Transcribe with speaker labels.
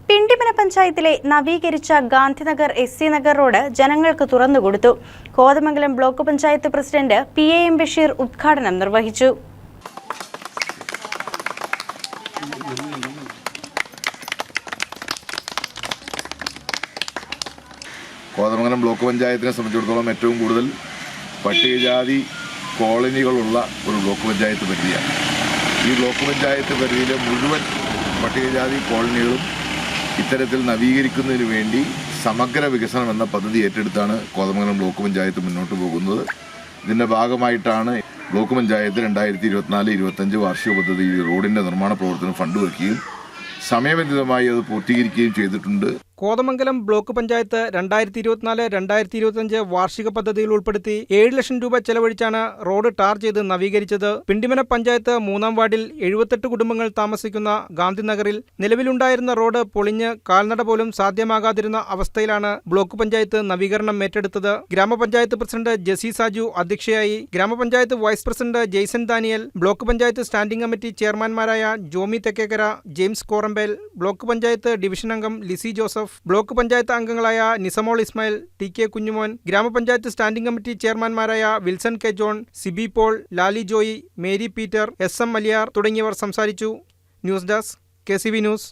Speaker 1: പിണ്ടിമന പഞ്ചായത്തിലെ നവീകരിച്ച Gandhinagar Sc. Nagar road ജനങ്ങൾക്ക് തുറന്നുകൊടുത്തു. Kothamangalam block panchayat president P.A.M. Basheer ഉദ്ഘാടനം നിർവഹിച്ചു.
Speaker 2: കോതമംഗലം ബ്ലോക്ക് പഞ്ചായത്തിനെ സംബന്ധിച്ചിടത്തോളം ഏറ്റവും കൂടുതൽ പട്ടികജാതി കോളനികളുള്ള ഒരു ബ്ലോക്ക് പഞ്ചായത്ത് പരിധിയാണ്. ഈ ബ്ലോക്ക് പഞ്ചായത്ത് പരിധിയിലെ മുഴുവൻ പട്ടികജാതി കോളനികളും ഇത്തരത്തിൽ നവീകരിക്കുന്നതിന് വേണ്ടി സമഗ്ര വികസനം എന്ന പദ്ധതി ഏറ്റെടുത്താണ് കോതമംഗലം ബ്ലോക്ക് പഞ്ചായത്ത് മുന്നോട്ട് പോകുന്നത്. ഇതിൻ്റെ ഭാഗമായിട്ടാണ് ബ്ലോക്ക് പഞ്ചായത്ത് 2024-25 വാർഷിക പദ്ധതി റോഡിൻ്റെ നിർമ്മാണ പ്രവർത്തനം ഫണ്ട് വയ്ക്കുകയും സമയബന്ധിതമായി അത് പൂർത്തീകരിക്കുകയും ചെയ്തിട്ടുണ്ട്.
Speaker 3: കോതമംഗലം ബ്ലോക്ക് പഞ്ചായത്ത് 2024-2025 വാർഷിക പദ്ധതിയിൽ ഉൾപ്പെടുത്തി 7 ലക്ഷം രൂപ ചെലവഴിച്ചാണ് റോഡ് ടാർ ചെയ്ത് നവീകരിച്ചത്. പിണ്ടിമന പഞ്ചായത്ത് 3-ാം വാർഡിൽ 78 കുടുംബങ്ങൾ താമസിക്കുന്ന ഗാന്ധിനഗറിൽ നിലവിലുണ്ടായിരുന്ന റോഡ് പൊളിഞ്ഞ് കാൽനട പോലും സാധ്യമാകാതിരുന്ന അവസ്ഥയിലാണ് ബ്ലോക്ക് പഞ്ചായത്ത് നവീകരണം ഏറ്റെടുത്തത്. ഗ്രാമപഞ്ചായത്ത് പ്രസിഡന്റ് ജെസി സാജു അധ്യക്ഷയായി. ഗ്രാമപഞ്ചായത്ത് vice president Jaison Daniel, block panchayat standing committee ചെയർമാൻമാരായ ജോമി തെക്കേക്കര, ജെയിംസ് കോറമ്പേൽ, ബ്ലോക്ക് പഞ്ചായത്ത് ഡിവിഷൻ അംഗം ലിസി ജോസഫ്, ബ്ലോക്ക് പഞ്ചായത്ത് അംഗങ്ങളായ നിസമോൾ ഇസ്മായിൽ, ടി.കെ. കുഞ്ഞുമോൻ, ഗ്രാമപഞ്ചായത്ത് സ്റ്റാൻഡിംഗ് കമ്മിറ്റി ചെയർമാൻമാരായ വിൽസൺ കെ ജോൺ, സിബി പോൾ, ലാലി ജോയി, മേരി പീറ്റർ, S.M. മലിയാർ തുടങ്ങിയവർ സംസാരിച്ചു. News desk KCV news.